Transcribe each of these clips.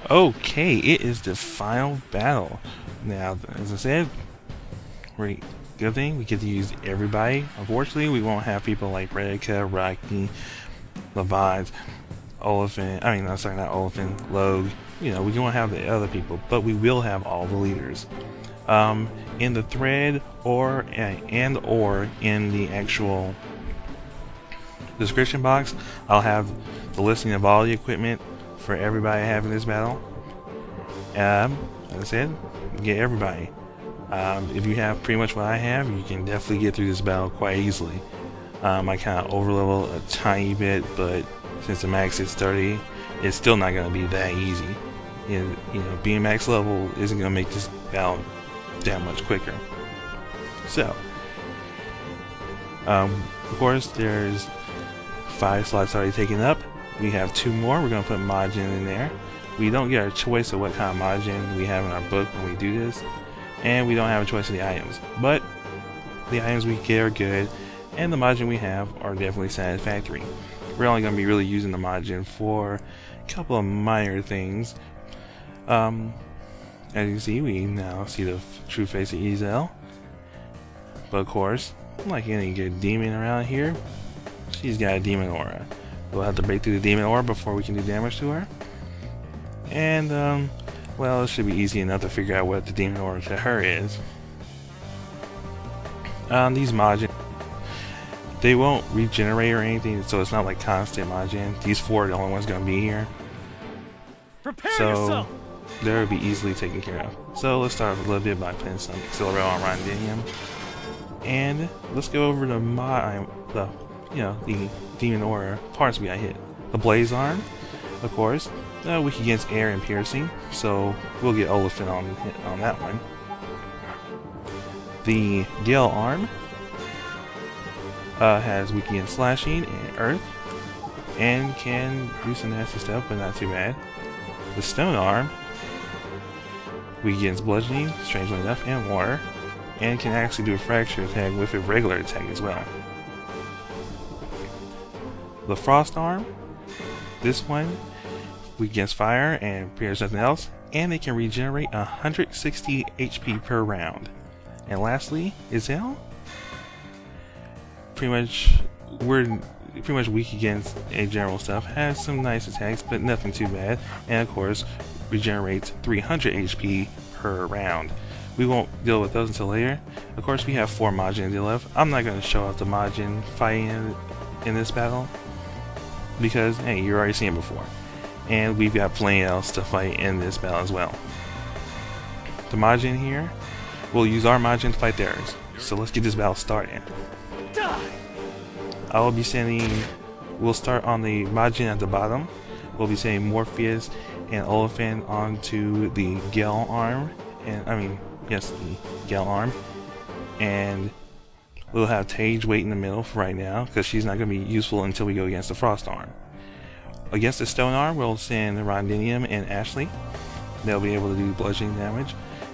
Okay, it is the final battle. Now, as I said, good thing we get to use everybody. Unfortunately, we won't have people like Redica, Rocky, Levant, Olifen. I mean, no, sorry, not Olifen, Logue. You know, we won't have the other people, but we will have all the leaders. In the thread or in the actual description box, I'll have the listing of all the equipment for everybody having this battle. As I said, get everybody. If you have pretty much what I have, you can definitely get through this battle quite easily. I kind of overlevel a tiny bit, but since the max is 30, it's still not going to be that easy. You know, being max level isn't going to make this battle that much quicker. So, of course, there's 5 slots already taken up. We have 2 more. We're going to put Majin in there. We don't get our choice of what kind of Majin we have in our book when we do this, and we don't have a choice of the items. But the items we get are good, and the Majin we have are definitely satisfactory. We're only going to be really using the Majin for a couple of minor things. As you can see, we now see the true face of Ezel. But of course, like any good demon around here, she's got a demon aura. We'll have to break through the demon aura before we can do damage to her. And, well, it should be easy enough to figure out what the demon aura to her is. These Majin, they won't regenerate or anything, so it's not like constant Majin. These 4 are the only ones going to be here. Prepare so yourself. They'll be easily taken care of. So let's start off a little bit by putting some Accelerate on Rondemion. And let's go over to the demon aura parts we got hit. The Blaze Arm, of course, weak against air and piercing, so we'll get Olifen on that one. The Gale Arm has weak against slashing and earth, and can do some nasty stuff, but not too bad. The Stone Arm, weak against bludgeoning, strangely enough, and water, and can actually do a fracture attack with a regular attack as well. The Frost Arm, this one, weak against fire and appears nothing else, and it can regenerate 160 HP per round. And lastly, Ezel, we're pretty much weak against a general stuff, has some nice attacks, but nothing too bad, and of course, regenerates 300 HP per round. We won't deal with those until later. Of course, we have 4 Majin to deal with. I'm not going to show off the Majin fighting in this battle, because, hey, you've already seen it before. And we've got plenty else to fight in this battle as well. The Majin here, we'll use our Majin to fight theirs. So let's get this battle started. I will be sending, we'll start on the Majin at the bottom. We'll be sending Morpheus and Olifen onto the Gale Arm. The Gale Arm. And we'll have Thage wait in the middle for right now, because she's not going to be useful until we go against the Frost Arm. Against the Stone Arm, we'll send Rondemion and Ashley. They'll be able to do bludgeoning damage,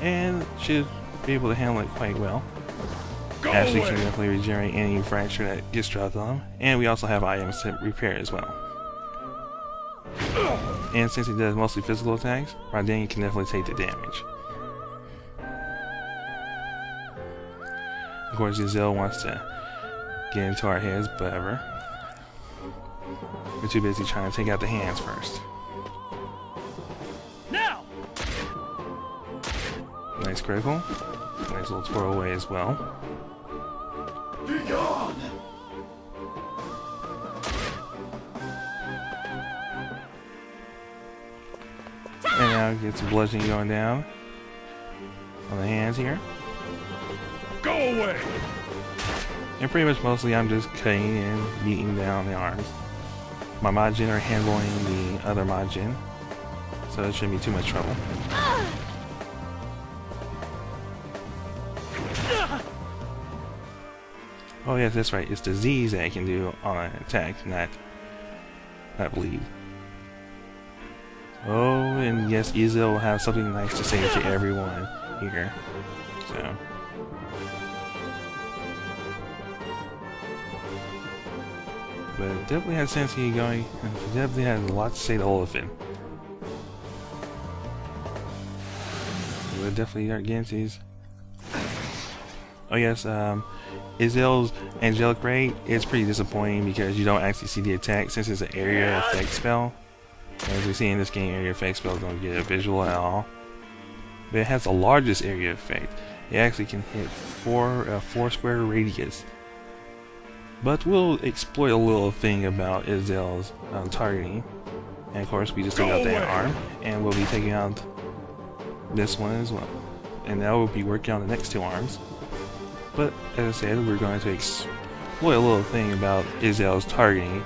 and should be able to handle it quite well. Ashley can definitely regenerate any fracture that gets dropped on them, and we also have items to repair as well. And since he does mostly physical attacks, Rondemion can definitely take the damage. Of course, Ezel wants to get into our heads, but whatever. We're too busy trying to take out the hands first. Now! Nice critical. Nice little twirl away as well. Be gone! And now get some bludgeoning going down on the hands here. Go away! And pretty much mostly I'm just cutting and beating down the arms. My Majin are handling the other Majin, so it shouldn't be too much trouble. Oh yes, that's right, it's disease that I can do on an attack, not bleed. Oh, and yes, Ezel will have something nice to say to everyone here. So. But it definitely has Sensei going, and it definitely has a lot to say to Olifen. we'll definitely start getting to these. Oh yes, Izel's Angelic Ray is pretty disappointing because you don't actually see the attack since it's an area effect spell. As we see in this game, area effect spells don't get a visual at all. But it has the largest area effect. It actually can hit 4 square radius. But we'll exploit a little thing about Izel's targeting. And of course we just took out that arm, and we'll be taking out this one as well. And now we'll be working on the next 2 arms. But as I said, we're going to exploit a little thing about Izel's targeting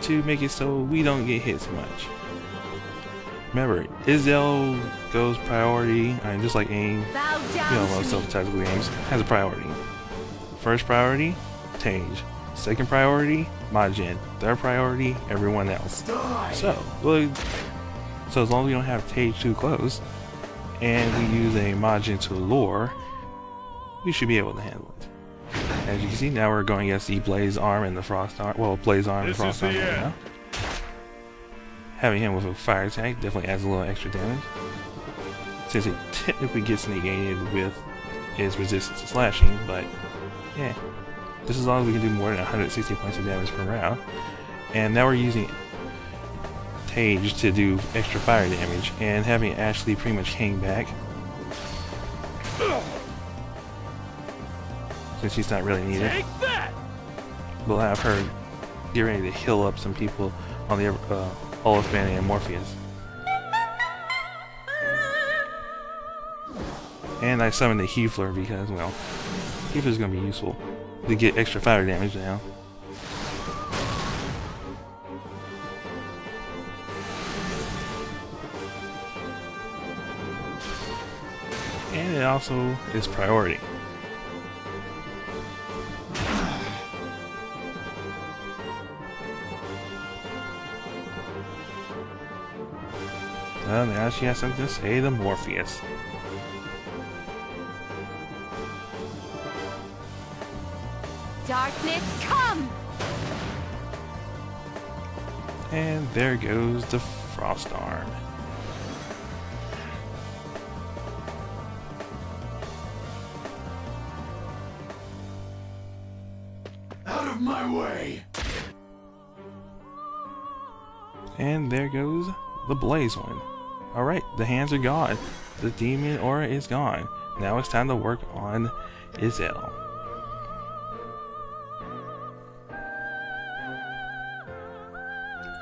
to make it so we don't get hit so much. Remember, Izel goes priority, I mean, just like any, most self-tactical games, has a priority. First priority, Thage. Second priority, Majin. Third priority, everyone else. So as long as we don't have Thage too close, and we use a Majin to lure, we should be able to handle it. As you can see, now we're going against the Blaze Arm and the Frost Arm. Well, Blaze Arm and Frost Arm right now. Having him with a fire attack definitely adds a little extra damage, since it technically gets negated with his resistance to slashing, but yeah. Just as long as we can do more than 160 points of damage per round. And now we're using Thage to do extra fire damage, and having Ashley pretty much hang back, since she's not really needed. We'll have her get ready to heal up some people on the Olifen and Morpheus. And I summoned the Healer because, well, Healer's going to be useful to get extra fire damage now. And it also is priority. Well, now she has something to say to Morpheus. Darkness, come! And there goes the Frost Arm. Out of my way! And there goes the Blaze one. Alright, the hands are gone. The demon aura is gone. Now it's time to work on Izel.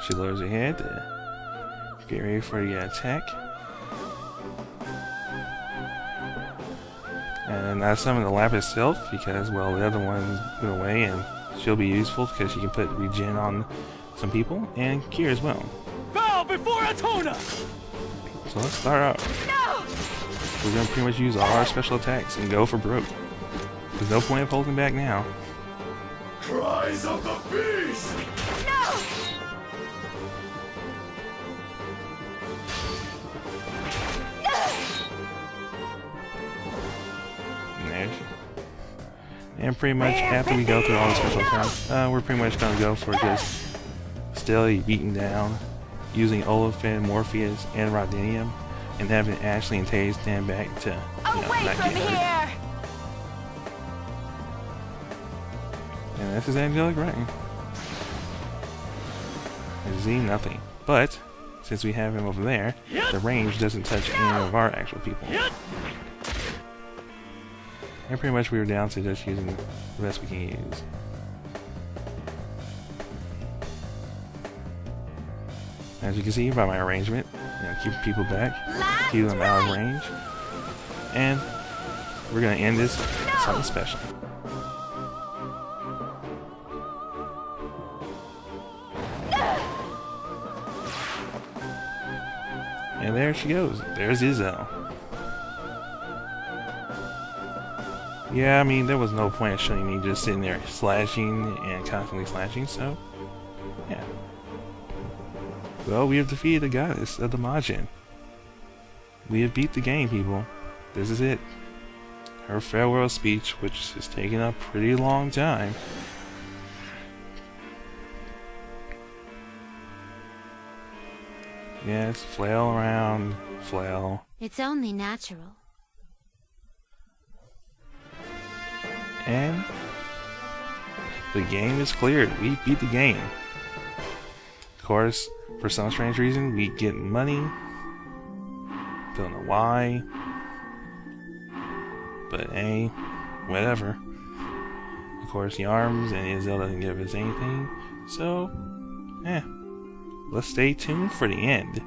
She lowers her head to get ready for the attack. And I summon the Lapis itself because, well, the other one went away, and she'll be useful because she can put Regen on some people, and Kier as well. Bow before Atona! So let's start out. No! We're going to pretty much use all our special attacks and go for broke. There's no point of holding back now. Cries of the beast! No! And pretty much after we go through all the special attacks, we're pretty much going to go for just steadily beating down, using Olifen, Morpheus, and Rondemion, and having Ashley and Thage stand back to, Away not from get hurt. here! And this is Angelic Ray. And Z, nothing. But, since we have him over there, the range doesn't touch any of our actual people. And pretty much we were down to just using the best we can use. As you can see by my arrangement, keep people back, keep them out of range, and we're gonna end this with something special. And there she goes. There's Izel. Yeah, I mean, there was no point of showing me just sitting there slashing and constantly slashing, so yeah. Well, we have defeated the goddess of the Majin. We have beat the game, people. This is it. Her farewell speech, which has taken a pretty long time. Yes, flail around, flail. It's only natural. And the game is cleared. We beat the game. Of course, for some strange reason, we get money. Don't know why. But hey, whatever. Of course, Yarms and Izil doesn't give us anything. So, let's stay tuned for the end.